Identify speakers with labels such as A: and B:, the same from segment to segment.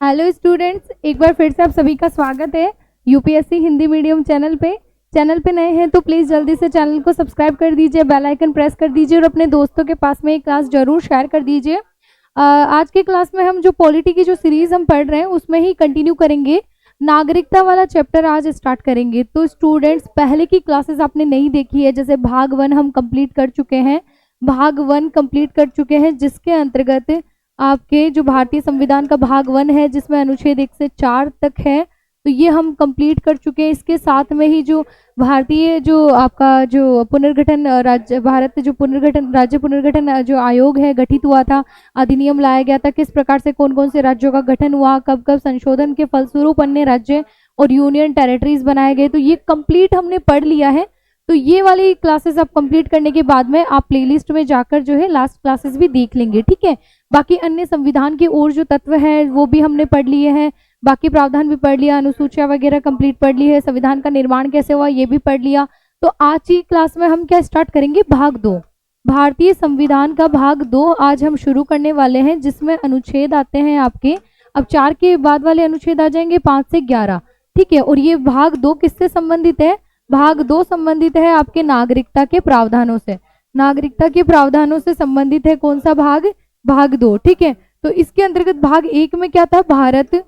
A: Hello students, एक बार फिर से आप सभी का स्वागत है यूपीएससी हिंदी मीडियम चैनल पे। चैनल पे नए हैं तो प्लीज़ जल्दी से चैनल को सब्सक्राइब कर दीजिए, बेल आइकन प्रेस कर दीजिए और अपने दोस्तों के पास में ये क्लास जरूर शेयर कर दीजिए। आज की क्लास में हम जो पॉलिटी की जो सीरीज हम पढ़ रहे हैं उसमें ही कंटिन्यू करेंगे। नागरिकता वाला चैप्टर आज स्टार्ट करेंगे। तो स्टूडेंट्स, पहले की क्लासेस आपने नहीं देखी है, जैसे भाग 1 हम कंप्लीट कर चुके हैं, जिसके अंतर्गत आपके जो भारतीय संविधान का भाग 1 है जिसमें अनुच्छेद 1 से 4 तक है, तो ये हम कंप्लीट कर चुके हैं। इसके साथ में ही जो भारतीय जो आपका जो पुनर्गठन राज्य राज्य पुनर्गठन जो आयोग है गठित हुआ था, अधिनियम लाया गया था, किस प्रकार से कौन कौन से राज्यों का गठन हुआ, कब कब संशोधन के फलस्वरूप अन्य राज्य और यूनियन टेरिटरीज बनाए गए, तो ये कंप्लीट हमने पढ़ लिया है। तो ये वाली क्लासेस आप कंप्लीट करने के बाद में आप प्लेलिस्ट में जाकर जो है लास्ट क्लासेस भी देख लेंगे, ठीक है। बाकी अन्य संविधान की और जो तत्व है वो भी हमने पढ़ लिए हैं, बाकी प्रावधान भी पढ़ लिया, अनुसूचियां वगैरह कंप्लीट पढ़ ली है, संविधान का निर्माण कैसे हुआ ये भी पढ़ लिया। तो आज की क्लास में हम क्या स्टार्ट करेंगे, भाग 2, भारतीय संविधान का भाग 2 आज हम शुरू करने वाले हैं, जिसमें अनुच्छेद आते हैं आपके, अब 4 के बाद वाले अनुच्छेद आ जाएंगे 5 से 11, ठीक है। और ये भाग 2 किससे संबंधित है, भाग 2 संबंधित है आपके नागरिकता के प्रावधानों से, नागरिकता के प्रावधानों से संबंधित है। कौन सा भाग, भाग 2, ठीक है। तो इसके अंतर्गत भाग 1 में क्या था, भारत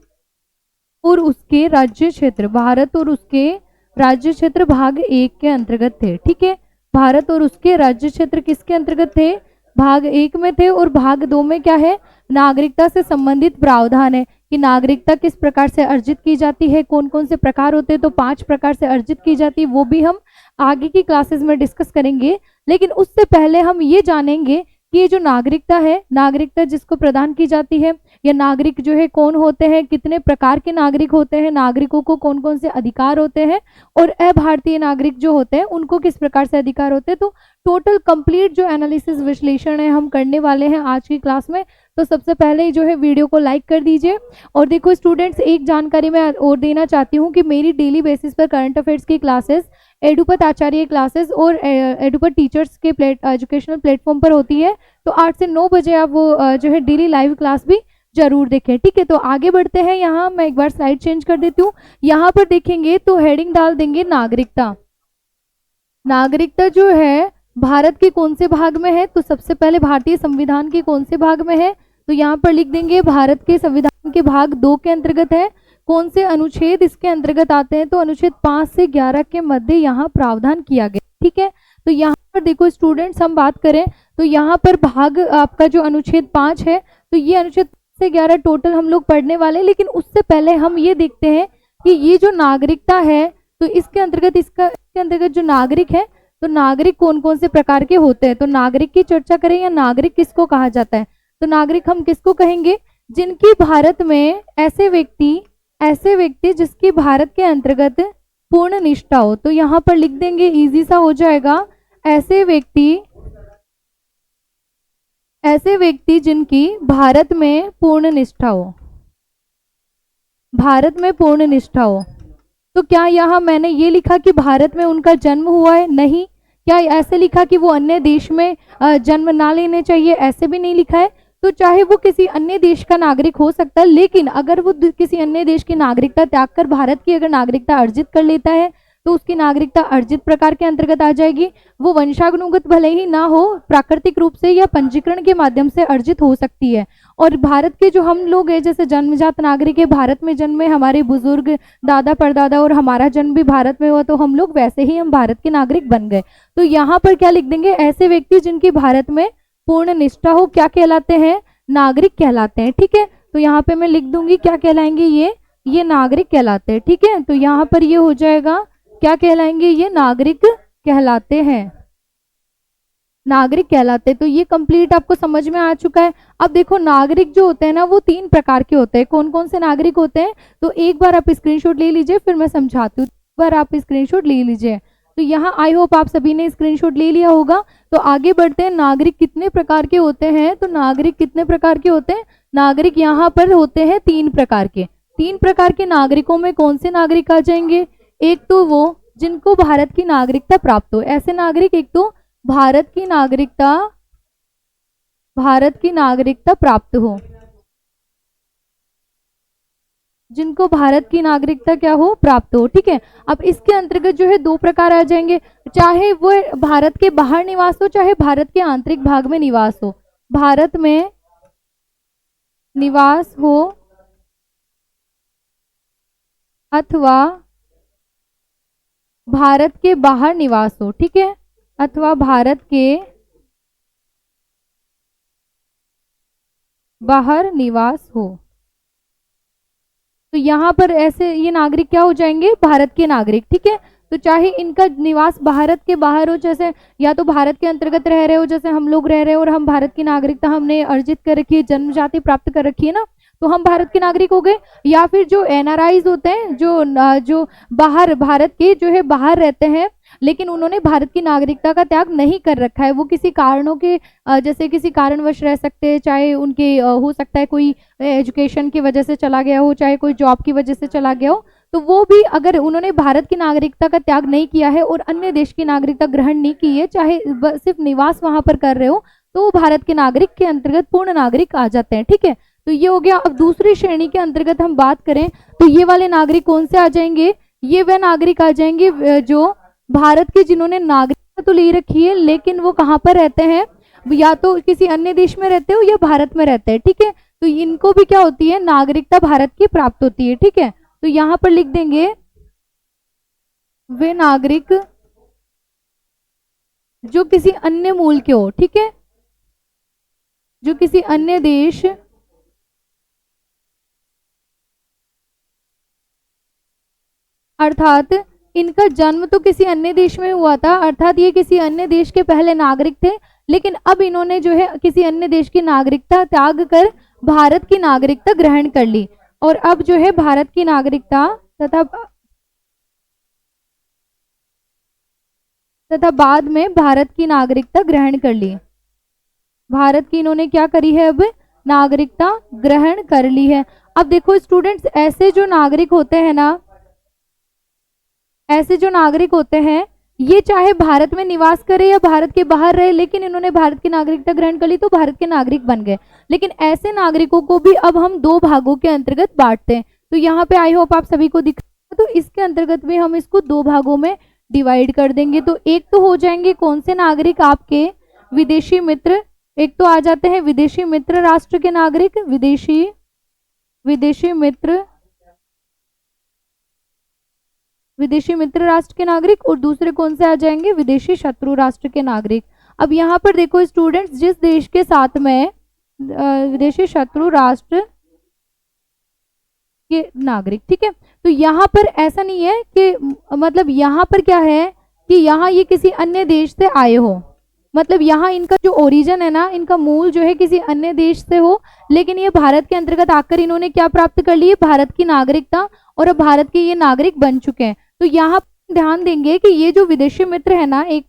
A: और उसके राज्य क्षेत्र, भारत और उसके राज्य क्षेत्र भाग 1 के अंतर्गत थे, ठीक है। भारत और उसके राज्य क्षेत्र किसके अंतर्गत थे, भाग 1 में थे। और भाग 2 में क्या है, नागरिकता से संबंधित प्रावधान है कि नागरिकता किस प्रकार से अर्जित की जाती है, कौन कौन से प्रकार होते हैं, तो 5 प्रकार से अर्जित की जाती है, वो भी हम आगे की क्लासेस में डिस्कस करेंगे। लेकिन उससे पहले हम ये जानेंगे कि ये जो नागरिकता है, नागरिकता जिसको प्रदान की जाती है, या नागरिक जो है कौन होते हैं, कितने प्रकार के नागरिक होते हैं, नागरिकों को कौन कौन से अधिकार होते हैं, और अभारतीय नागरिक जो होते हैं उनको किस प्रकार से अधिकार होते हैं। तो टोटल कंप्लीट जो एनालिसिस विश्लेषण है हम करने वाले हैं आज की क्लास में। तो सबसे पहले जो है वीडियो को लाइक कर दीजिए। और देखो स्टूडेंट्स, एक जानकारी मैं और देना चाहती हूँ कि मेरी डेली बेसिस पर करंट अफेयर्स की क्लासेस एडुपत आचार्य क्लासेस और एडुपत टीचर्स के एजुकेशनल प्लेटफॉर्म पर होती है। तो 8 से 9 बजे आप वो जो है डेली लाइव क्लास भी जरूर देखें, ठीक है। तो आगे बढ़ते हैं। यहाँ मैं एक बार स्लाइड चेंज कर देती हूँ। यहाँ पर देखेंगे तो हेडिंग डाल देंगे नागरिकता। नागरिकता जो है भारत के कौन से भाग में है, तो सबसे पहले भारतीय संविधान के कौन से भाग में है, तो यहाँ पर लिख देंगे भारत के संविधान के भाग 2 के अंतर्गत है। कौन से अनुच्छेद इसके अंतर्गत आते हैं, तो अनुच्छेद 5 से 11 के मध्य यहाँ प्रावधान किया गया, ठीक है। तो यहाँ पर देखो स्टूडेंट्स, हम बात करें तो यहाँ पर भाग आपका जो अनुच्छेद 5 है, तो ये अनुच्छेद से 11 टोटल हम लोग पढ़ने वाले हैं। लेकिन उससे पहले हम ये देखते हैं कि ये जो नागरिकता है, तो इसके अंतर्गत जो नागरिक है, तो नागरिक कौन कौन से प्रकार के होते हैं। तो नागरिक की चर्चा करें, या नागरिक किसको कहा जाता है, तो नागरिक हम किसको कहेंगे, जिनकी भारत में ऐसे व्यक्ति जिसकी भारत के अंतर्गत पूर्ण निष्ठा हो। तो यहाँ पर लिख देंगे, इजी सा हो जाएगा, ऐसे व्यक्ति जिनकी भारत में पूर्ण निष्ठा हो, भारत में पूर्ण निष्ठा हो। तो क्या यहाँ मैंने ये लिखा कि भारत में उनका जन्म हुआ है, नहीं। क्या ऐसे लिखा कि वो अन्य देश में जन्म ना लेने चाहिए, ऐसे भी नहीं लिखा है। तो चाहे वो किसी अन्य देश का नागरिक हो सकता है, लेकिन अगर वो किसी अन्य देश की नागरिकता त्याग कर भारत की अगर नागरिकता अर्जित कर लेता है, तो उसकी नागरिकता अर्जित प्रकार के अंतर्गत आ जाएगी। वो वंशानुगत भले ही ना हो, प्राकृतिक रूप से या पंजीकरण के माध्यम से अर्जित हो सकती है। और भारत के जो हम लोग हैं, जैसे जन्मजात नागरिक है, भारत में जन्मे, हमारे बुजुर्ग दादा परदादा और हमारा जन्म भी भारत में हुआ, तो हम लोग वैसे ही हम भारत के नागरिक बन गए। तो यहाँ पर क्या लिख देंगे, ऐसे व्यक्ति जिनकी भारत में पूर्ण निष्ठा हो, क्या कहलाते हैं, नागरिक कहलाते हैं, ठीक है। तो यहाँ पे मैं लिख दूंगी क्या कहलाएंगे, ये नागरिक कहलाते हैं, ठीक है। तो यहाँ पर ये हो जाएगा, क्या कहलाएंगे, ये नागरिक कहलाते हैं, नागरिक कहलाते हैं। तो ये कंप्लीट आपको समझ में आ चुका है। अब देखो, नागरिक जो होते हैं ना, वो 3 प्रकार के होते हैं। कौन कौन से नागरिक होते हैं, तो एक बार आप स्क्रीनशॉट ले लीजिए, फिर मैं समझाती हूँ। एक बार आप स्क्रीनशॉट ले लीजिए। तो यहाँ आई होप आप सभी ने स्क्रीनशॉट ले लिया होगा। तो आगे बढ़ते हैं, नागरिक कितने प्रकार के होते हैं, तो नागरिक कितने प्रकार के होते हैं, नागरिक यहाँ पर होते हैं 3 प्रकार के। 3 प्रकार के नागरिकों में कौन से नागरिक आ जाएंगे, एक तो वो जिनको भारत की नागरिकता प्राप्त हो, ऐसे नागरिक, एक तो भारत की नागरिकता प्राप्त हो, जिनको भारत की नागरिकता क्या हो, प्राप्त हो। ठीक है, अब इसके अंतर्गत जो है दो प्रकार आ जाएंगे, चाहे वो भारत के बाहर निवास हो चाहे भारत के आंतरिक भाग में निवास हो। भारत में निवास हो अथवा भारत के बाहर निवास हो। ठीक है, अथवा भारत के बाहर निवास हो। तो यहाँ पर ऐसे ये नागरिक क्या हो जाएंगे, भारत के नागरिक। ठीक है, तो चाहे इनका निवास भारत के बाहर हो, जैसे या तो भारत के अंतर्गत रह रहे हो, जैसे हम लोग रह रहे हैं और हम भारत की नागरिकता हमने अर्जित कर रखी है, जन्म जाति प्राप्त कर रखी है ना, तो हम भारत के नागरिक हो गए। या फिर जो एनआरआईज होते हैं, जो बाहर भारत के जो है बाहर रहते हैं, लेकिन उन्होंने भारत की नागरिकता का त्याग नहीं कर रखा है, वो किसी कारणों के जैसे किसी कारणवश रह सकते हैं, चाहे उनके हो सकता है कोई एजुकेशन की वजह से चला गया हो, चाहे कोई जॉब की वजह से चला गया हो, तो वो भी अगर उन्होंने भारत की नागरिकता का त्याग नहीं किया है और अन्य देश की नागरिकता ग्रहण नहीं की है, चाहे सिर्फ निवास वहां पर कर रहे हो, तो वो भारत के नागरिक के अंतर्गत पूर्ण नागरिक आ जाते हैं। ठीक है, तो ये हो गया। अब दूसरी श्रेणी के अंतर्गत हम बात करें तो ये वाले नागरिक कौन से आ जाएंगे, ये वह नागरिक आ जाएंगे जो भारत के जिन्होंने नागरिकता तो ले रखी है लेकिन वो कहाँ पर रहते हैं, या तो किसी अन्य देश में रहते हो या भारत में रहते हैं। ठीक है, तो इनको भी क्या होती है, नागरिकता भारत की प्राप्त होती है। ठीक है, तो यहां पर लिख देंगे वे नागरिक जो किसी अन्य मूल के हो। ठीक है, जो किसी अन्य देश अर्थात इनका जन्म तो किसी अन्य देश में हुआ था, अर्थात ये किसी अन्य देश के पहले नागरिक थे, लेकिन अब इन्होंने जो है किसी अन्य देश की नागरिकता त्याग कर भारत की नागरिकता ग्रहण कर ली, और अब जो है भारत की नागरिकता तथा बाद में भारत की नागरिकता ग्रहण कर ली। भारत की इन्होंने क्या करी है, अब नागरिकता ग्रहण कर ली है। अब देखो स्टूडेंट्स, ऐसे जो नागरिक होते हैं ना, ऐसे जो नागरिक होते हैं, ये चाहे भारत में निवास करे या भारत के बाहर रहे, लेकिन इन्होंने भारत की नागरिकता ग्रहण कर ली तो भारत के नागरिक बन गए। लेकिन ऐसे नागरिकों को भी अब हम दो भागों के अंतर्गत बांटते हैं। तो यहाँ पे आई होप आप सभी को दिख, तो इसके अंतर्गत भी हम इसको दो भागों में डिवाइड कर देंगे। तो एक तो हो जाएंगे कौन से नागरिक, आपके विदेशी मित्र, एक तो आ जाते हैं विदेशी मित्र राष्ट्र के नागरिक, विदेशी मित्र राष्ट्र के नागरिक, और दूसरे कौन से आ जाएंगे, विदेशी शत्रु राष्ट्र के नागरिक। अब यहाँ पर देखो स्टूडेंट्स, जिस देश के साथ में विदेशी शत्रु राष्ट्र के नागरिक, ठीक है, तो यहाँ पर ऐसा नहीं है कि मतलब यहाँ पर क्या है कि यहाँ ये किसी अन्य देश से आए हो, मतलब यहाँ इनका जो ओरिजिन है ना, इनका मूल जो है किसी अन्य देश से हो, लेकिन ये भारत के अंतर्गत आकर इन्होंने क्या प्राप्त कर ली है, भारत की नागरिकता, और अब भारत के ये नागरिक बन चुके हैं। तो यहाँ ध्यान देंगे कि ये जो विदेशी मित्र है ना, एक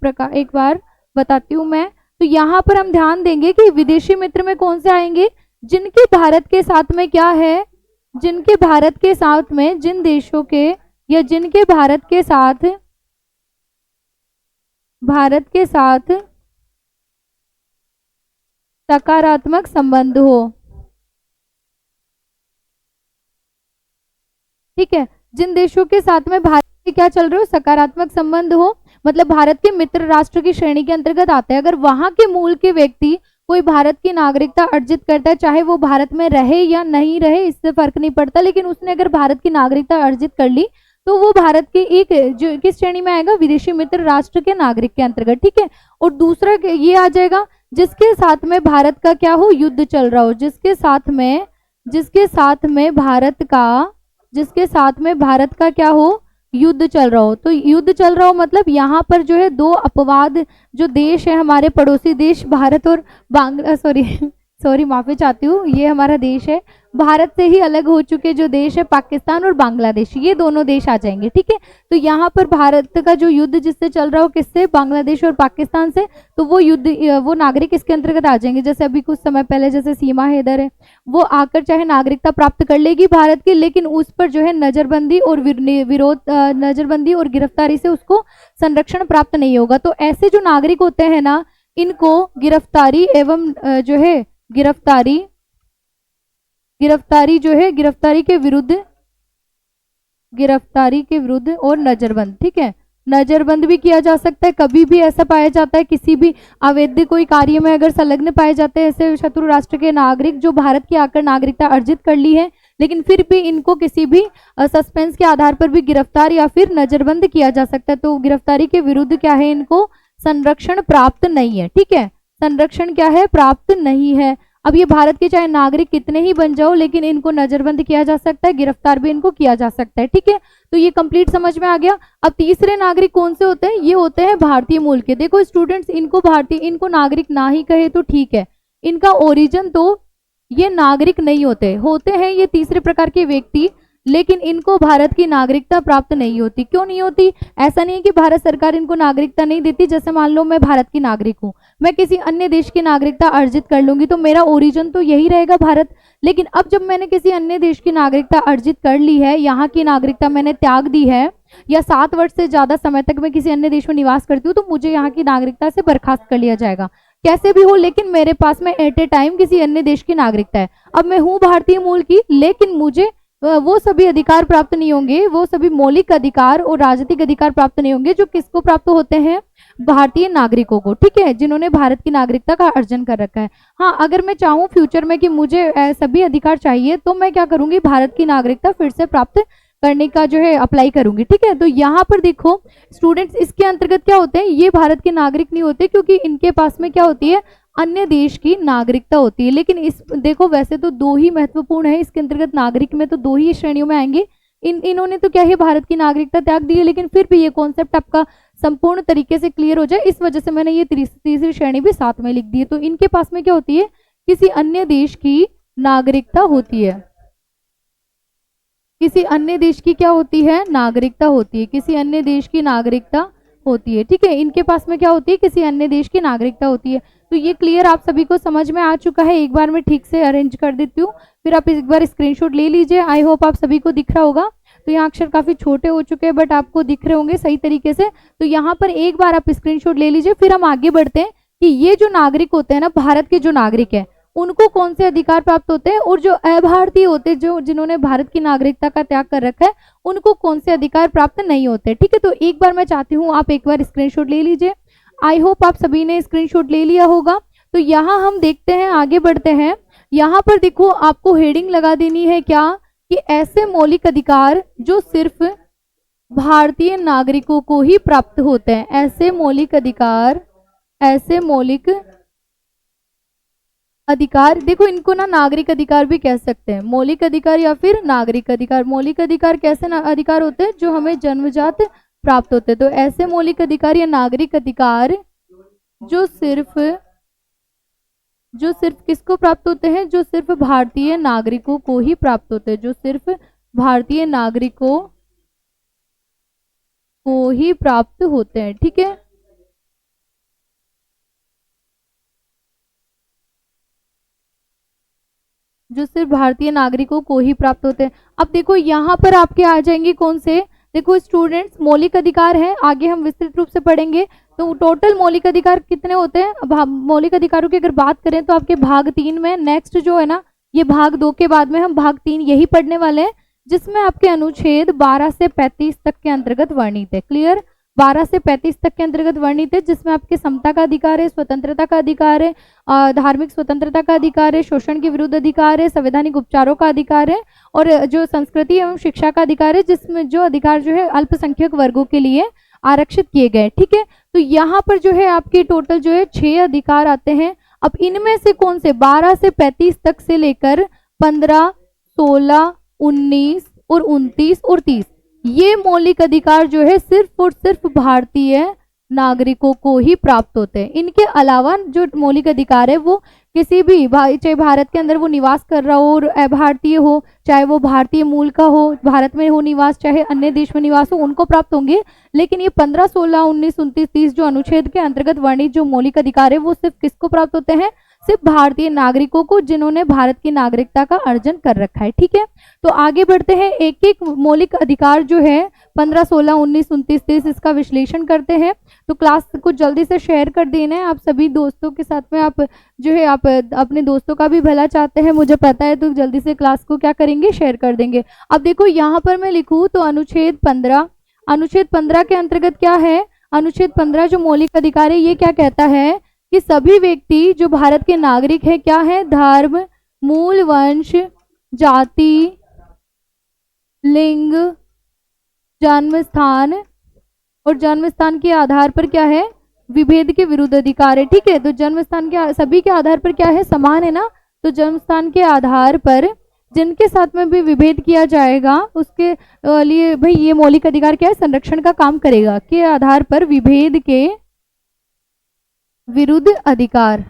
A: बार बताती हूँ मैं, तो यहाँ पर हम ध्यान देंगे कि विदेशी मित्र में कौन से आएंगे, जिनके भारत के साथ में क्या है, जिनके भारत के साथ में, जिन देशों के या जिनके भारत के साथ सकारात्मक संबंध हो। ठीक है, जिन देशों के साथ में भारत के क्या चल रहे हो, सकारात्मक संबंध हो, मतलब भारत के मित्र राष्ट्र की श्रेणी के अंतर्गत आते हैं। अगर वहां के मूल के व्यक्ति कोई भारत की नागरिकता अर्जित करता है, चाहे वो भारत में रहे या नहीं रहे, इससे फर्क नहीं पड़ता, लेकिन उसने अगर भारत की नागरिकता अर्जित कर ली तो वो भारत के एक जो किस श्रेणी में आएगा, विदेशी मित्र राष्ट्र के नागरिक के अंतर्गत। ठीक है, और दूसरा ये आ जाएगा जिसके साथ में भारत का क्या हो, युद्ध चल रहा हो, जिसके साथ में भारत का क्या हो, युद्ध चल रहा हो। तो युद्ध चल रहा हो मतलब यहाँ पर जो है दो अपवाद जो देश है, हमारे पड़ोसी देश भारत और सॉरी माफी चाहती हूँ, ये हमारा देश है, भारत से ही अलग हो चुके जो देश है, पाकिस्तान और बांग्लादेश, ये दोनों देश आ जाएंगे। ठीक है, तो यहाँ पर भारत का जो युद्ध जिससे चल रहा हो, किससे, बांग्लादेश और पाकिस्तान से, तो वो युद्ध वो नागरिक इसके अंतर्गत आ जाएंगे। जैसे अभी कुछ समय पहले जैसे सीमा हैदर है, वो आकर चाहे नागरिकता प्राप्त कर लेगी भारत की, लेकिन उस पर जो है नजरबंदी और गिरफ्तारी से उसको संरक्षण प्राप्त नहीं होगा। तो ऐसे जो नागरिक होते हैं ना, इनको गिरफ्तारी एवं जो है गिरफ्तारी के विरुद्ध गिरफ्तारी के विरुद्ध और नजरबंद, ठीक है। नजरबंद भी किया जा सकता है, कभी भी ऐसा पाया जाता है किसी भी अवैध कोई कार्य में अगर संलग्न पाए जाते हैं ऐसे शत्रु राष्ट्र के नागरिक जो भारत की आकर नागरिकता अर्जित कर ली है, लेकिन फिर भी इनको किसी भी सस्पेंस के आधार पर भी गिरफ्तार या फिर नजरबंद किया जा सकता है। तो गिरफ्तारी के विरुद्ध क्या है, इनको संरक्षण प्राप्त नहीं है, ठीक है। संरक्षण क्या है, प्राप्त नहीं है। अब ये भारत के चाहे नागरिक कितने ही बन जाओ, लेकिन इनको नजरबंद किया जा सकता है, गिरफ्तार भी इनको किया जा सकता है, ठीक है। तो ये कंप्लीट समझ में आ गया। अब तीसरे नागरिक कौन से होते हैं, ये होते हैं भारतीय मूल के। देखो स्टूडेंट्स, इनको भारतीय, इनको नागरिक ना ही कहे तो ठीक है, इनका ओरिजिन तो ये नागरिक नहीं होते, होते हैं ये तीसरे प्रकार के व्यक्ति, लेकिन इनको भारत की नागरिकता प्राप्त नहीं होती। क्यों नहीं होती? ऐसा नहीं है कि भारत सरकार इनको नागरिकता नहीं देती। जैसे मान लो मैं भारत की नागरिक हूँ, मैं किसी अन्य देश की नागरिकता अर्जित कर लूंगी तो मेरा ओरिजिन तो यही रहेगा भारत, लेकिन अब जब मैंने किसी अन्य देश की नागरिकता अर्जित कर ली है, यहाँ की नागरिकता मैंने त्याग दी है, या 7 वर्ष से ज्यादा समय तक मैं किसी अन्य देश में निवास करती हूँ, तो मुझे यहाँ की नागरिकता से बर्खास्त कर लिया जाएगा। कैसे भी हो, लेकिन मेरे पास में एट ए टाइम किसी अन्य देश की नागरिकता है। अब मैं हूँ भारतीय मूल की, लेकिन मुझे वो सभी अधिकार प्राप्त नहीं होंगे, वो सभी मौलिक अधिकार और राजनीतिक अधिकार प्राप्त नहीं होंगे जो किसको प्राप्त होते हैं, भारतीय नागरिकों को, ठीक है, जिन्होंने भारत की नागरिकता का अर्जन कर रखा है। हाँ, अगर मैं चाहूँ फ्यूचर में कि मुझे सभी अधिकार चाहिए, तो मैं क्या करूंगी, भारत की नागरिकता फिर से प्राप्त करने का जो है अप्लाई करूंगी, ठीक है। तो यहाँ पर देखो स्टूडेंट्स, इसके अंतर्गत क्या होते हैं, ये भारत के नागरिक नहीं होते, क्योंकि इनके पास में क्या होती है, अन्य देश की नागरिकता होती है। लेकिन इस देखो वैसे तो 2 ही महत्वपूर्ण है इसके अंतर्गत, नागरिक में तो 2 ही श्रेणियों में आएंगे। इन्होंने तो क्या है, भारत की नागरिकता त्याग दी है, लेकिन फिर भी ये कॉन्सेप्ट आपका संपूर्ण तरीके से क्लियर हो जाए, इस वजह से मैंने ये तीसरी श्रेणी भी साथ में लिख दी है। तो इनके पास में क्या होती है, किसी अन्य देश की नागरिकता होती है, किसी अन्य देश की क्या होती है, नागरिकता होती है, किसी अन्य देश की नागरिकता होती है, ठीक है। इनके पास में क्या होती है, किसी अन्य देश की नागरिकता होती है। तो ये क्लियर आप सभी को समझ में आ चुका है। एक बार मैं ठीक से अरेंज कर देती हूँ, फिर आप एक बार स्क्रीनशॉट ले लीजिए। आई होप आप सभी को दिख रहा होगा। तो यहाँ अक्षर काफी छोटे हो चुके हैं, बट आपको दिख रहे होंगे सही तरीके से। तो यहाँ पर एक बार आप स्क्रीनशॉट ले लीजिए, फिर हम आगे बढ़ते हैं कि ये जो नागरिक होते हैं ना, भारत के जो नागरिक है, उनको कौन से अधिकार प्राप्त होते हैं, और जो अभारतीय होते हैं, जो जिन्होंने भारत की नागरिकता का त्याग कर रखा है, उनको कौन से अधिकार प्राप्त नहीं होते, ठीक है। तो एक बार मैं चाहती हूँ आप एक बार स्क्रीनशॉट ले लीजिए। आई होप आप सभी ने स्क्रीनशॉट ले लिया होगा। तो यहाँ हम देखते हैं, आगे बढ़ते हैं। यहाँ पर देखो आपको हेडिंग लगा देनी है क्या, कि ऐसे मौलिक अधिकार जो सिर्फ भारतीय नागरिकों को ही प्राप्त होते हैं। ऐसे मौलिक अधिकार, ऐसे मौलिक अधिकार, देखो इनको ना नागरिक अधिकार भी कह सकते हैं, मौलिक अधिकार या फिर नागरिक अधिकार। मौलिक अधिकार कैसे अधिकार होते हैं, जो हमें जन्मजात प्राप्त होते हैं। तो ऐसे मौलिक अधिकार या नागरिक अधिकार जो सिर्फ किसको प्राप्त होते हैं, जो सिर्फ भारतीय नागरिकों को ही प्राप्त होते हैं, जो सिर्फ भारतीय नागरिकों को ही प्राप्त होते हैं, ठीक है। जो सिर्फ भारतीय नागरिकों को ही प्राप्त होते हैं। अब देखो यहाँ पर आपके आ जाएंगे कौन से, देखो स्टूडेंट्स, मौलिक अधिकार है, आगे हम विस्तृत रूप से पढ़ेंगे। तो टोटल मौलिक अधिकार कितने होते हैं, अब मौलिक अधिकारों की अगर बात करें तो आपके भाग 3 में, नेक्स्ट जो है ना, ये भाग 2 के बाद में हम भाग 3 यही पढ़ने वाले हैं, जिसमें आपके अनुच्छेद 12 से 35 तक के अंतर्गत वर्णित है। क्लियर, 12 से 35 तक के अंतर्गत वर्णित है, जिसमें आपके समता का अधिकार है, स्वतंत्रता का अधिकार है, धार्मिक स्वतंत्रता का अधिकार है, शोषण के विरुद्ध अधिकार है, संवैधानिक उपचारों का अधिकार है, और जो संस्कृति एवं शिक्षा का अधिकार है, जिसमें जो अधिकार जो है अल्पसंख्यक वर्गों के लिए आरक्षित किए गए, ठीक है। तो यहाँ पर जो है आपके टोटल जो है 6 अधिकार आते हैं। अब इनमें से कौन से, 12 से 35 तक से लेकर 15, 16, 19 और 29 और 30, ये मौलिक अधिकार जो है सिर्फ और सिर्फ भारतीय नागरिकों को ही प्राप्त होते हैं। इनके अलावा जो मौलिक अधिकार है वो किसी भी चाहे भारत के अंदर वो निवास कर रहा हो और अभारतीय हो, चाहे वो भारतीय मूल का हो, भारत में हो निवास, चाहे अन्य देश में निवास हो, उनको प्राप्त होंगे। लेकिन ये 15, 16, 19, 29, 30 जो अनुच्छेद के अंतर्गत वर्णित जो मौलिक अधिकार है वो सिर्फ किसको प्राप्त होते हैं, सिर्फ भारतीय नागरिकों को जिन्होंने भारत की नागरिकता का अर्जन कर रखा है। ठीक है, तो आगे बढ़ते हैं, एक एक मौलिक अधिकार जो है 15, 16, 19, 29, 30 इसका विश्लेषण करते हैं। तो क्लास को जल्दी से शेयर कर देना है आप सभी दोस्तों के साथ में। आप जो है आप अपने दोस्तों का भी भला चाहते हैं, मुझे पता है, तो जल्दी से क्लास को क्या करेंगे, शेयर कर देंगे। अब देखो यहाँ पर मैं लिखूँ तो अनुच्छेद 15, अनुच्छेद 15 के अंतर्गत क्या है, अनुच्छेद 15 जो मौलिक अधिकार है ये क्या कहता है कि सभी व्यक्ति जो भारत के नागरिक है क्या है, धर्म, मूल वंश, जाति, लिंग, जन्म स्थान और जन्म स्थान के आधार पर क्या है, विभेद के विरुद्ध अधिकार है। ठीक है, तो जन्म स्थान के सभी के आधार पर क्या है, समान है ना, तो जन्म स्थान के आधार पर जिनके साथ में भी विभेद किया जाएगा उसके लिए भाई ये मौलिक अधिकार क्या है, संरक्षण का काम करेगा, के आधार पर विभेद के विरुद्ध अधिकार,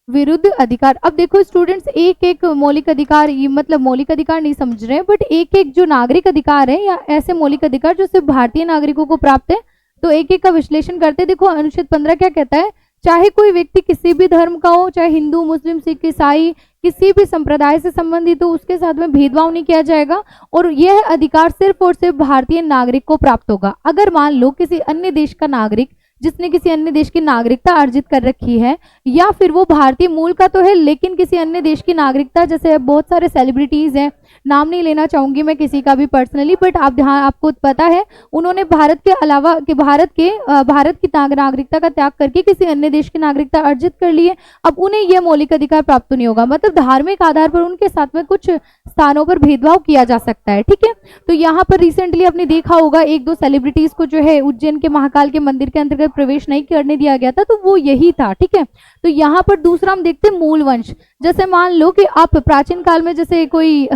A: विरुद्ध अधिकार। अब देखो स्टूडेंट्स, एक एक मौलिक अधिकार, ये मतलब मौलिक अधिकार नहीं समझ रहे हैं, बट एक एक जो नागरिक अधिकार है या ऐसे मौलिक अधिकार जो सिर्फ भारतीय नागरिकों को प्राप्त है, तो एक एक का विश्लेषण करते। देखो अनुच्छेद 15 क्या कहता है, चाहे कोई व्यक्ति किसी भी धर्म का हो, चाहे हिंदू, मुस्लिम, सिख, ईसाई, किसी भी संप्रदाय से संबंधित हो, उसके साथ में भेदभाव नहीं किया जाएगा और यह अधिकार सिर्फ और सिर्फ भारतीय नागरिक को प्राप्त होगा। अगर मान लो किसी अन्य देश का नागरिक जिसने किसी अन्य देश की नागरिकता अर्जित कर रखी है, या फिर वो भारतीय मूल का तो है लेकिन किसी अन्य देश की नागरिकता, जैसे बहुत सारे सेलिब्रिटीज हैं, नाम नहीं लेना चाहूंगी मैं किसी का भी पर्सनली, बट आप ध्यान, आपको पता है उन्होंने भारत के अलावा कि भारत की नागरिकता का त्याग करके किसी अन्य देश की नागरिकता अर्जित कर ली है, अब उन्हें यह मौलिक अधिकार प्राप्त नहीं होगा। मतलब धार्मिक आधार पर उनके साथ में कुछ स्थानों पर भेदभाव किया जा सकता है। ठीक है, तो यहाँ पर रिसेंटली आपने देखा होगा एक दो सेलिब्रिटीज को जो है उज्जैन के महाकाल के मंदिर के अंतर्गत प्रवेश नहीं करने दिया गया था, तो वो यही था। ठीक है, तो यहाँ पर दूसरा हम देखते हैं मूल वंश। जैसे मान लो कि आप प्राचीन काल में जैसे कोई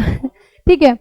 A: ठीक है,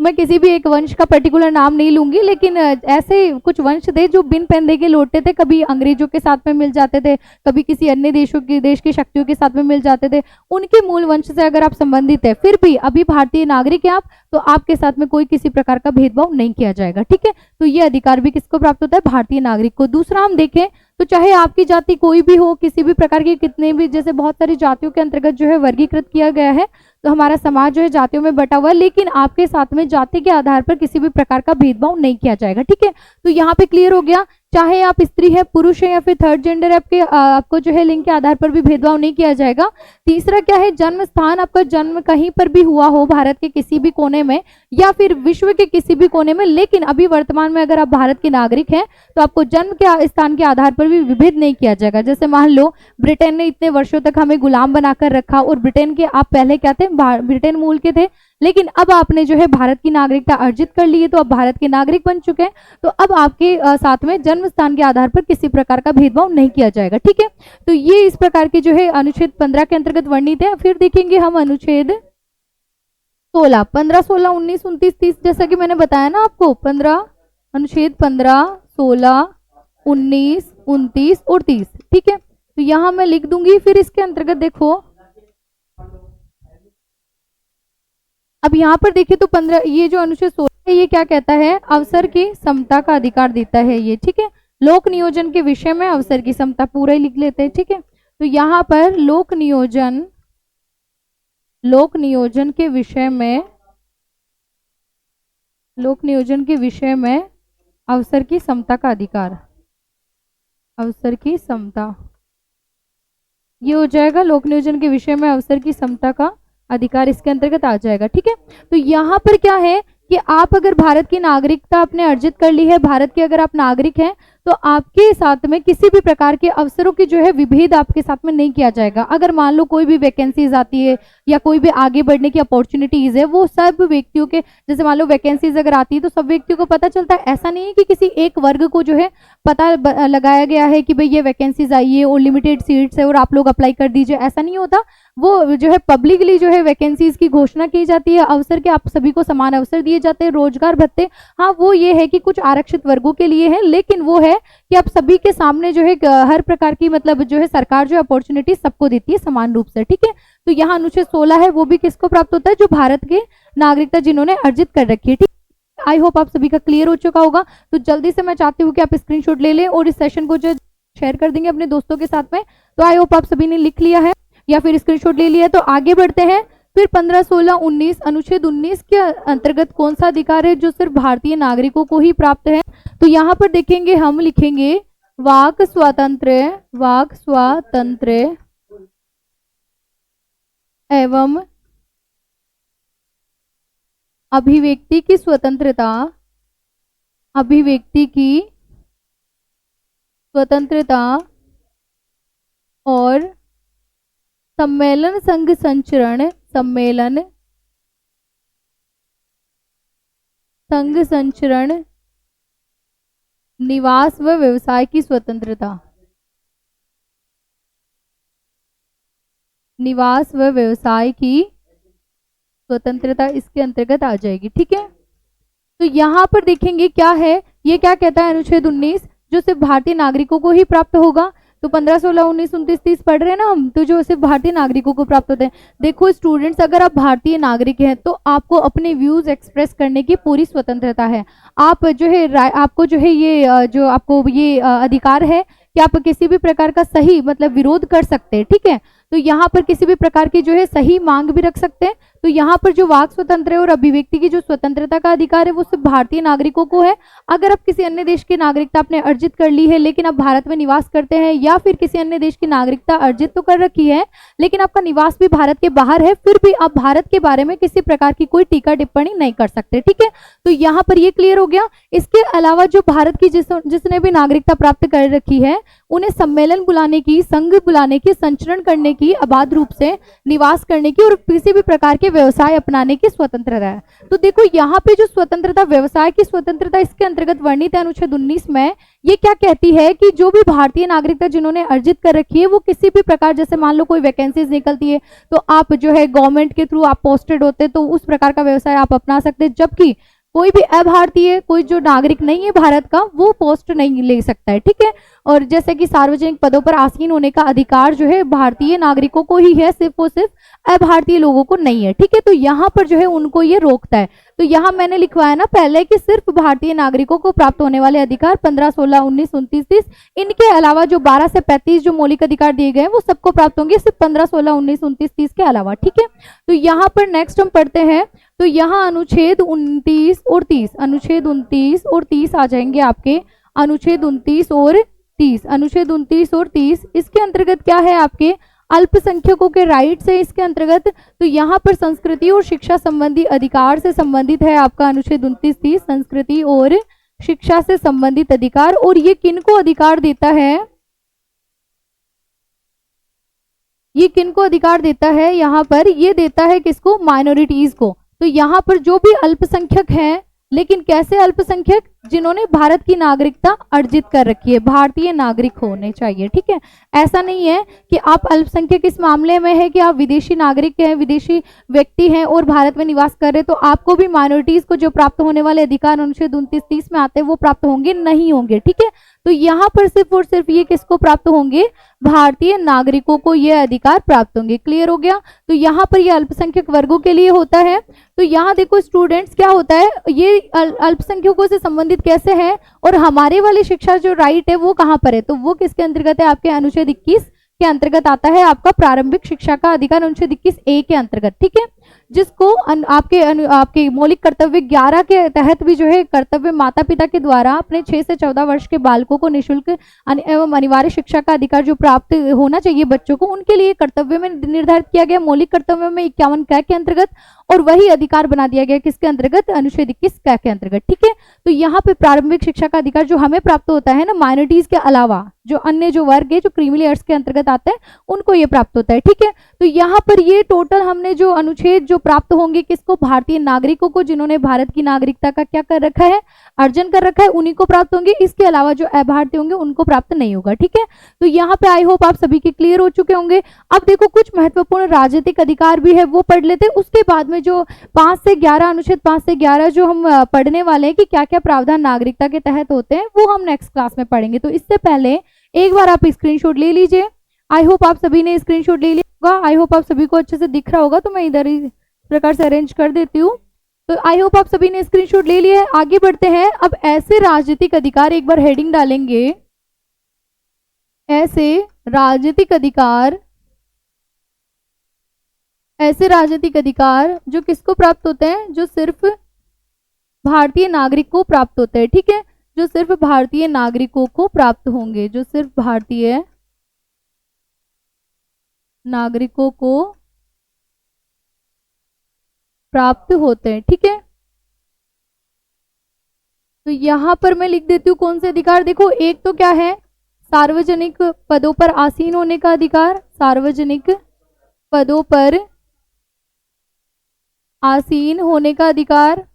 A: मैं किसी भी एक वंश का पर्टिकुलर नाम नहीं लूंगी, लेकिन ऐसे कुछ वंश थे जो बिन पैंदे के लौटते थे, कभी अंग्रेजों के साथ में मिल जाते थे, कभी किसी अन्य देश की शक्तियों के साथ में मिल जाते थे। उनके मूल वंश से अगर आप संबंधित है, फिर भी अभी भारतीय नागरिक है आप, तो आपके साथ में कोई किसी प्रकार का भेदभाव नहीं किया जाएगा। ठीक है, तो ये अधिकार भी किसको प्राप्त होता है, भारतीय नागरिक को। दूसरा हम देखें तो चाहे आपकी जाति कोई भी हो, किसी भी प्रकार की, कितने भी, जैसे बहुत सारी जातियों के अंतर्गत जो है वर्गीकृत किया गया है, तो हमारा समाज जो है जातियों में बटा हुआ है, लेकिन आपके साथ में जाति के आधार पर किसी भी प्रकार का भेदभाव नहीं किया जाएगा। ठीक है, तो यहाँ पे क्लियर हो गया, चाहे आप स्त्री है, पुरुष है या फिर थर्ड जेंडर है, आपको जो है लिंग के आधार पर भी भेदभाव नहीं किया जाएगा। तीसरा क्या है, जन्म स्थान, आपका जन्म कहीं पर भी हुआ हो भारत के किसी भी कोने में या फिर विश्व के किसी भी कोने में, लेकिन अभी वर्तमान में अगर आप भारत के नागरिक हैं तो आपको जन्म के स्थान के आधार पर भी विभेद नहीं किया जाएगा। जैसे मान लो ब्रिटेन ने इतने वर्षों तक हमें गुलाम बनाकर रखा और ब्रिटेन के आप पहले क्या थे, ब्रिटेन मूल के थे, लेकिन अब आपने जो है भारत की नागरिकता अर्जित कर ली है, तो अब भारत के नागरिक बन चुके हैं, तो अब आपके साथ में जन्म स्थान के आधार पर किसी प्रकार का भेदभाव नहीं किया जाएगा। ठीक है, तो ये इस प्रकार के जो है अनुच्छेद 15 के अंतर्गत वर्णित है। फिर देखेंगे हम अनुच्छेद 16, 15, 16, 19, 29, 30, जैसा कि मैंने बताया ना आपको, 15 अनुच्छेद 15, 16, 19, 29 और 30। ठीक है, तो यहाँ मैं लिख दूंगी। फिर इसके अंतर्गत देखो, अब यहाँ पर देखिए तो 15, ये जो अनुच्छेद 16 है ये क्या कहता है, अवसर की समता का अधिकार देता है ये। ठीक है, लोक नियोजन के विषय में अवसर की समता, पूरा ही लिख लेते हैं। ठीक है, तो यहाँ पर लोक नियोजन के विषय में, लोक नियोजन के विषय में अवसर की समता का अधिकार, अवसर की समता, ये हो जाएगा लोक नियोजन के विषय में अवसर की समता का अधिकार, इसके अंतर्गत आ जाएगा। ठीक है, तो यहाँ पर क्या है कि आप अगर भारत की नागरिकता आपने अर्जित कर ली है, भारत के अगर आप नागरिक हैं, तो आपके साथ में किसी भी प्रकार के अवसरों की जो है विभेद आपके साथ में नहीं किया जाएगा। अगर मान लो कोई भी वैकेंसीज आती है या कोई भी आगे बढ़ने की अपॉर्चुनिटीज है, वो सब व्यक्तियों के, जैसे मान लो वैकेंसीज अगर आती है तो सब व्यक्तियों को पता चलता है। ऐसा नहीं है कि किसी एक वर्ग को जो है पता लगाया गया है कि भाई ये वैकेंसीज आई है और लिमिटेड सीट्स है और आप लोग अप्लाई कर दीजिए, ऐसा नहीं होता। वो जो है पब्लिकली जो है वैकेंसीज की घोषणा की जाती है, अवसर के आप सभी को समान अवसर दिए जाते हैं, रोजगार भत्ते, हाँ वो ये है कि कुछ आरक्षित वर्गों के लिए है, लेकिन वो है कि आप सभी के सामने जो है हर प्रकार की, मतलब जो है सरकार जो अपॉर्चुनिटी सबको देती है समान रूप से। ठीक है, तो यहाँ अनुच्छेद 16 है, वो भी किसको प्राप्त होता है, जो भारत के नागरिकता जिन्होंने अर्जित कर रखी है। ठीक, आई होप आप सभी का क्लियर हो चुका होगा। तो जल्दी से मैं चाहती हूँ कि आप स्क्रीनशॉट ले लें और इस सेशन को जो शेयर कर देंगे अपने दोस्तों के साथ में। तो आई होप आप सभी ने लिख लिया है या फिर स्क्रीनशॉट ले लिया है। तो आगे बढ़ते हैं। फिर 15, 16, 19 अनुच्छेद 19 के अंतर्गत कौन सा अधिकार है जो सिर्फ भारतीय नागरिकों को ही प्राप्त है? तो यहाँ पर देखेंगे, हम लिखेंगे वाक स्वातंत्र्य, वाक स्वातंत्र्य एवं अभिव्यक्ति की स्वतंत्रता, अभिव्यक्ति की स्वतंत्रता और सम्मेलन संघ संचरण, सम्मेलन संघ संचरण, निवास व व्यवसाय की स्वतंत्रता, निवास व व्यवसाय की स्वतंत्रता इसके अंतर्गत आ जाएगी। ठीक है, तो यहाँ पर देखेंगे क्या है, ये क्या कहता है अनुच्छेद 19 जो सिर्फ भारतीय नागरिकों को ही प्राप्त होगा। तो 15, 16, 19, 29, 30 पढ़ रहे हैं ना हम, तो जो सिर्फ भारतीय नागरिकों को प्राप्त होते हैं। देखो स्टूडेंट्स, अगर आप भारतीय नागरिक हैं तो आपको अपने व्यूज एक्सप्रेस करने की पूरी स्वतंत्रता है। आप जो है आपको जो है ये जो आपको ये अधिकार है कि आप किसी भी प्रकार का सही मतलब विरोध कर सकते हैं। ठीक है, तो यहाँ पर किसी भी प्रकार की जो है सही मांग भी रख सकते हैं। तो यहाँ पर जो वाक स्वतंत्र और अभिव्यक्ति की जो स्वतंत्रता का अधिकार है वो सिर्फ भारतीय नागरिकों को है। अगर आप किसी अन्य देश की नागरिकता आपने अर्जित कर ली है लेकिन आप भारत में निवास करते हैं, या फिर किसी अन्य देश की नागरिकता अर्जित तो कर रखी है लेकिन आपका निवास भी भारत के बाहर है, फिर भी आप भारत के बारे में किसी प्रकार की कोई टीका टिप्पणी नहीं कर सकते। ठीक है, तो यहाँ पर ये क्लियर हो गया। इसके अलावा जो भारत की जिसने भी नागरिकता प्राप्त कर रखी है उन्हें सम्मेलन बुलाने की, संघ बुलाने की, संचरण करने की, अबाध रूप से निवास करने की और किसी भी प्रकार के व्यवसाय अपनाने की स्वतंत्रता है। तो देखो यहाँ पे जो स्वतंत्रता, व्यवसाय की स्वतंत्रता इसके अंतर्गत वर्णित है अनुच्छेद 19 में। ये क्या कहती है कि जो भी भारतीय नागरिकता जिन्होंने अर्जित कर रखी है वो किसी भी प्रकार, जैसे मान लो कोई वैकेंसीज निकलती है तो आप जो है गवर्नमेंट के थ्रू आप पोस्टेड होते तो उस प्रकार का व्यवसाय आप अपना सकते हैं, जबकि कोई भी अभारतीय, कोई जो नागरिक नहीं है भारत का, वो पोस्ट नहीं ले सकता है। ठीक है, और जैसे कि सार्वजनिक पदों पर आसीन होने का अधिकार जो है भारतीय नागरिकों को ही है, सिर्फ और सिर्फ अभारतीय लोगों को नहीं है। ठीक है, तो यहाँ पर जो है उनको ये रोकता है। तो यहाँ मैंने लिखवाया ना पहले कि सिर्फ भारतीय नागरिकों को प्राप्त होने वाले अधिकार 15, 16, 19, 29, 30, इनके अलावा जो 12 से 35 जो मौलिक अधिकार दिए गए वो सबको प्राप्त होंगे, सिर्फ 15, 16, 19, 29, 30 के अलावा। ठीक है, तो यहाँ पर नेक्स्ट हम पढ़ते हैं। तो यहाँ अनुच्छेद 29 और 30, अनुच्छेद 29 और 30 आ जाएंगे आपके, अनुच्छेद 29 और 30, अनुच्छेद 29 और 30 इसके अंतर्गत क्या है आपके अल्पसंख्यकों के राइट्स है इसके अंतर्गत। तो यहाँ पर संस्कृति और शिक्षा संबंधी अधिकार से संबंधित है आपका अनुच्छेद 29, 30, संस्कृति और शिक्षा से संबंधित अधिकार। और ये किनको अधिकार देता है, ये किनको अधिकार देता है, यहाँ पर ये देता है किसको, माइनॉरिटीज को। तो यहाँ पर जो भी अल्पसंख्यक हैं, लेकिन कैसे अल्पसंख्यक, जिन्होंने भारत की नागरिकता अर्जित कर रखी है, भारतीय नागरिक होने चाहिए। ठीक है, ऐसा नहीं है कि आप अल्पसंख्यक इस मामले में है कि आप विदेशी नागरिक हैं, विदेशी व्यक्ति हैं और भारत में निवास कर रहे हैं तो आपको भी माइनॉरिटीज को जो प्राप्त होने वाले अधिकार अनुच्छेद 29, 30 में आते हैं वो प्राप्त होंगे, नहीं होंगे। ठीक है, तो यहाँ पर सिर्फ और सिर्फ ये किसको प्राप्त होंगे, भारतीय नागरिकों को ये अधिकार प्राप्त होंगे। क्लियर हो गया। तो यहाँ पर ये अल्पसंख्यक वर्गों के लिए होता है। तो यहाँ देखो स्टूडेंट्स क्या होता है, ये अल्पसंख्यकों से संबंधित कैसे है और हमारे वाली शिक्षा जो राइट है वो कहाँ पर है, तो वो किसके अंतर्गत है, आपके अनुच्छेद 21 के अंतर्गत आता है आपका प्रारंभिक शिक्षा का अधिकार, अनुच्छेद 21A के अंतर्गत। ठीक है, जिसको आपके मौलिक कर्तव्य 11 के तहत भी जो है कर्तव्य माता पिता के द्वारा अपने 6 से 14 वर्ष के बालकों को निःशुल्क एवं अनिवार्य शिक्षा का अधिकार जो प्राप्त होना चाहिए बच्चों को, उनके लिए कर्तव्य में निर्धारित किया गया मौलिक कर्तव्य में 51 क के अंतर्गत, और वही अधिकार बना दिया गया किसके अंतर्गत, अनुच्छेद 21 क के अंतर्गत। ठीक है, तो यहाँ पे प्रारंभिक शिक्षा का अधिकार जो हमें प्राप्त होता है ना, माइनॉरिटीज के अलावा जो अन्य जो वर्ग है जो क्रीमी लेयर्स के अंतर्गत आते हैं उनको ये प्राप्त होता है। ठीक है, तो यहाँ पर ये टोटल हमने जो अनुच्छेद जो प्राप्त होंगे किसको, भारतीय नागरिकों को, जिन्होंने भारत की नागरिकता का क्या कर रखा है, अर्जन कर रखा है, उन्हीं को प्राप्त होंगे। इसके अलावा जो अभारतीय होंगे उनको प्राप्त नहीं होगा। ठीक है, तो यहाँ पे आई होप आप सभी के क्लियर हो चुके होंगे। अब देखो कुछ महत्वपूर्ण राजनीतिक अधिकार भी है वो पढ़ लेते, उसके बाद में जो 5 से 11 अनुच्छेद 5 से 11 जो हम पढ़ने वाले हैं कि क्या क्या प्रावधान नागरिकता के तहत होते हैं वो हम नेक्स्ट क्लास में पढ़ेंगे। तो इससे पहले एक बार आप स्क्रीनशॉट ले लीजिए। आई होप आप सभी ने स्क्रीनशॉट ले लिया होगा, आई होप आप सभी को अच्छे से दिख रहा होगा, तो मैं इधर इस प्रकार से अरेंज कर देती हूँ। तो आई होप आप सभी ने स्क्रीनशॉट ले लिया है। आगे बढ़ते हैं। अब ऐसे राजनीतिक अधिकार, एक बार हेडिंग डालेंगे, ऐसे राजनीतिक अधिकार जो किसको प्राप्त होते हैं, जो सिर्फ भारतीय नागरिक को प्राप्त होते हैं, ठीक है, जो सिर्फ भारतीय नागरिकों को प्राप्त होंगे, जो सिर्फ भारतीय नागरिकों को प्राप्त होते हैं, ठीक है। तो यहां पर मैं लिख देती हूँ कौन से अधिकार। देखो, एक तो क्या है, सार्वजनिक पदों पर आसीन होने का अधिकार, सार्वजनिक पदों पर आसीन होने का अधिकार,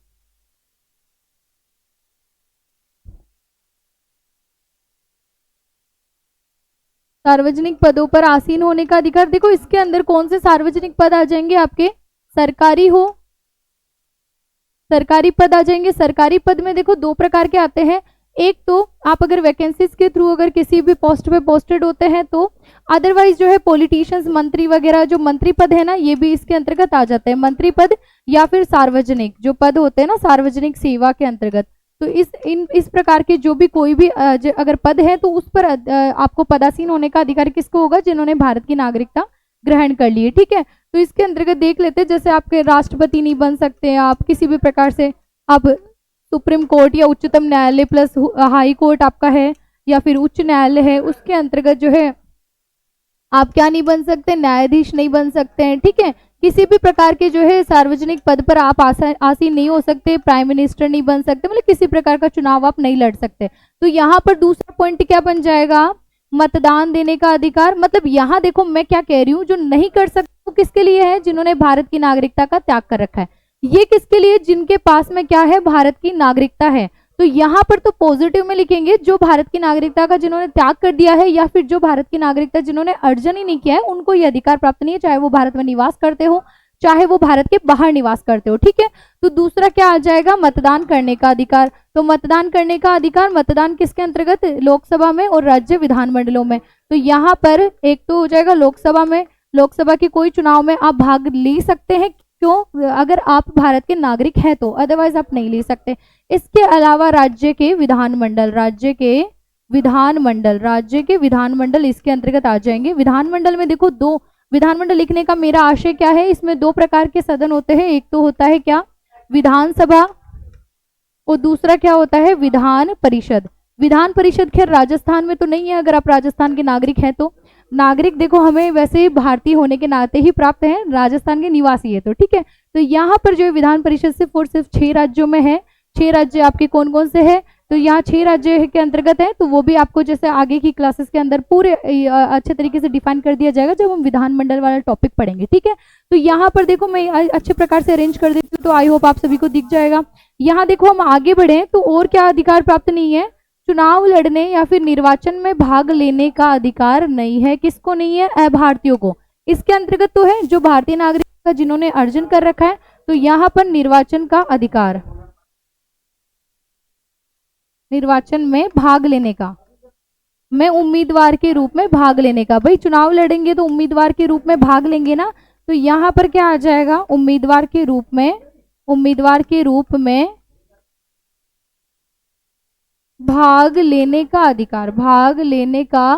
A: सार्वजनिक पदों पर आसीन होने का अधिकार। देखो, इसके अंदर कौन से सार्वजनिक पद आ जाएंगे आपके, सरकारी पद आ जाएंगे। सरकारी पद में देखो दो प्रकार के आते हैं, एक तो आप अगर वैकेंसीज के थ्रू अगर किसी भी पोस्ट पे पोस्टेड होते हैं तो, अदरवाइज जो है पॉलिटिशियंस, मंत्री वगैरह, जो मंत्री पद है ना, ये भी इसके अंतर्गत आ जाते हैं, मंत्री पद या फिर सार्वजनिक जो पद होते हैं ना, सार्वजनिक सेवा के अंतर्गत। तो इस प्रकार के जो भी कोई भी अगर पद है तो उस पर आपको पदासीन होने का अधिकार किसको होगा, जिन्होंने भारत की नागरिकता ग्रहण कर ली है, ठीक है। तो इसके अंतर्गत देख लेते हैं, जैसे आपके राष्ट्रपति नहीं बन सकते आप, किसी भी प्रकार से आप सुप्रीम कोर्ट या उच्चतम न्यायालय प्लस हाई कोर्ट आपका है या फिर उच्च न्यायालय है, उसके अंतर्गत जो है आप क्या नहीं बन सकते, न्यायाधीश नहीं बन सकते हैं, ठीक है। किसी भी प्रकार के जो है सार्वजनिक पद पर आप आसीन नहीं हो सकते, प्राइम मिनिस्टर नहीं बन सकते, मतलब किसी प्रकार का चुनाव आप नहीं लड़ सकते। तो यहाँ पर दूसरा पॉइंट क्या बन जाएगा, मतदान देने का अधिकार। मतलब यहाँ देखो मैं क्या कह रही हूँ, जो नहीं कर सकते वो किसके लिए है, जिन्होंने भारत की नागरिकता का त्याग कर रखा है। ये किसके लिए, जिनके पास में क्या है, भारत की नागरिकता है। तो यहाँ पर तो पॉजिटिव में लिखेंगे, जो भारत की नागरिकता का जिन्होंने त्याग कर दिया है, या फिर जो भारत की नागरिकता जिन्होंने अर्जन ही नहीं किया है, उनको ये अधिकार प्राप्त नहीं है, चाहे वो भारत में निवास करते हो चाहे वो भारत के बाहर निवास करते हो, ठीक है। तो दूसरा क्या आ जाएगा, मतदान करने का अधिकार। तो मतदान करने का अधिकार, मतदान किसके अंतर्गत, लोकसभा में और राज्य विधानमंडलों में। तो यहाँ पर एक तो हो जाएगा लोकसभा में, लोकसभा के कोई चुनाव में आप भाग ले सकते हैं, क्यों, अगर आप भारत के नागरिक हैं तो, अदरवाइज आप नहीं ले सकते। इसके अलावा राज्य के विधानमंडल इसके अंतर्गत आ जाएंगे। विधानमंडल में देखो दो, विधानमंडल लिखने का मेरा आशय क्या है, इसमें दो प्रकार के सदन होते हैं, एक तो होता है क्या, विधानसभा, और दूसरा क्या होता है, विधान परिषद। विधान परिषद खैर राजस्थान में तो नहीं है, अगर आप राजस्थान के नागरिक हैं तो। नागरिक देखो हमें वैसे भारतीय होने के नाते ही प्राप्त है, राजस्थान के निवासी है तो, ठीक है। तो यहाँ पर जो विधान परिषद सिर्फ और सिर्फ 6 राज्यों में है। 6 राज्य आपके कौन कौन से है, तो यहाँ 6 राज्य के अंतर्गत है, तो वो भी आपको जैसे आगे की क्लासेस के अंदर पूरे अच्छे तरीके से डिफाइन कर दिया जाएगा जब हम विधानमंडल वाला टॉपिक पढ़ेंगे, ठीक है। तो यहाँ पर देखो मैं अच्छे प्रकार से अरेंज कर देती हूँ, तो आई होप आप सभी को दिख जाएगा। यहाँ देखो हम आगे बढ़े तो और क्या अधिकार प्राप्त नहीं है, चुनाव लड़ने या फिर निर्वाचन में भाग लेने का अधिकार नहीं है। किसको नहीं है, अभारतीयों को। इसके अंतर्गत तो है जो भारतीय नागरिक का जिन्होंने अर्जन कर रखा है। तो यहाँ पर निर्वाचन का अधिकार, निर्वाचन में भाग लेने का, मैं उम्मीदवार के रूप में भाग लेने का, भाई चुनाव लड़ेंगे तो उम्मीदवार के रूप में भाग लेंगे ना। तो यहाँ पर क्या आ जाएगा, उम्मीदवार के रूप में भाग लेने का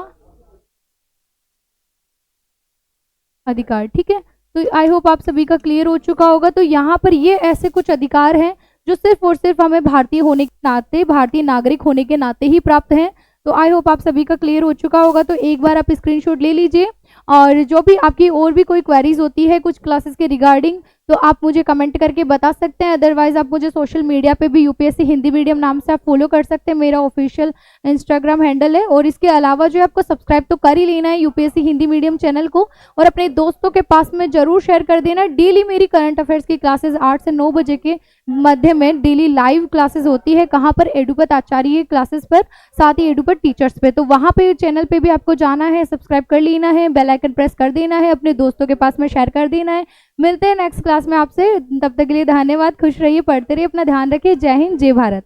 A: अधिकार, ठीक है। तो आई होप आप सभी का क्लियर हो चुका होगा। तो यहाँ पर ये ऐसे कुछ अधिकार हैं जो सिर्फ और सिर्फ हमें भारतीय होने के नाते, भारतीय नागरिक होने के नाते ही प्राप्त हैं। तो आई होप आप सभी का क्लियर हो चुका होगा। तो एक बार आप स्क्रीनशॉट ले लीजिए, और जो भी आपकी और भी कोई क्वेरीज होती है कुछ क्लासेस के रिगार्डिंग, तो आप मुझे कमेंट करके बता सकते हैं। अदरवाइज आप मुझे सोशल मीडिया पे भी यूपीएससी हिंदी मीडियम नाम से आप फॉलो कर सकते हैं, मेरा ऑफिशियल इंस्टाग्राम हैंडल है। और इसके अलावा जो आपको सब्सक्राइब तो कर ही लेना है यूपीएससी हिंदी मीडियम चैनल को, और अपने दोस्तों के पास में जरूर शेयर कर देना। डेली मेरी करंट अफेयर्स की क्लासेस 8 से 9 बजे के मध्य में डेली लाइव क्लासेस होती है। कहाँ पर, एडुपत आचार्य क्लासेस पर, साथ ही एडुपत टीचर्स पे। तो वहाँ पे चैनल पे भी आपको जाना है, सब्सक्राइब कर लेना है, बेल आइकन प्रेस कर देना है, अपने दोस्तों के पास में शेयर कर देना है। मिलते हैं नेक्स्ट क्लास में आपसे, तब तक के लिए धन्यवाद। खुश रहिए, पढ़ते रहिए, अपना ध्यान रखिए। जय हिंद, जय भारत।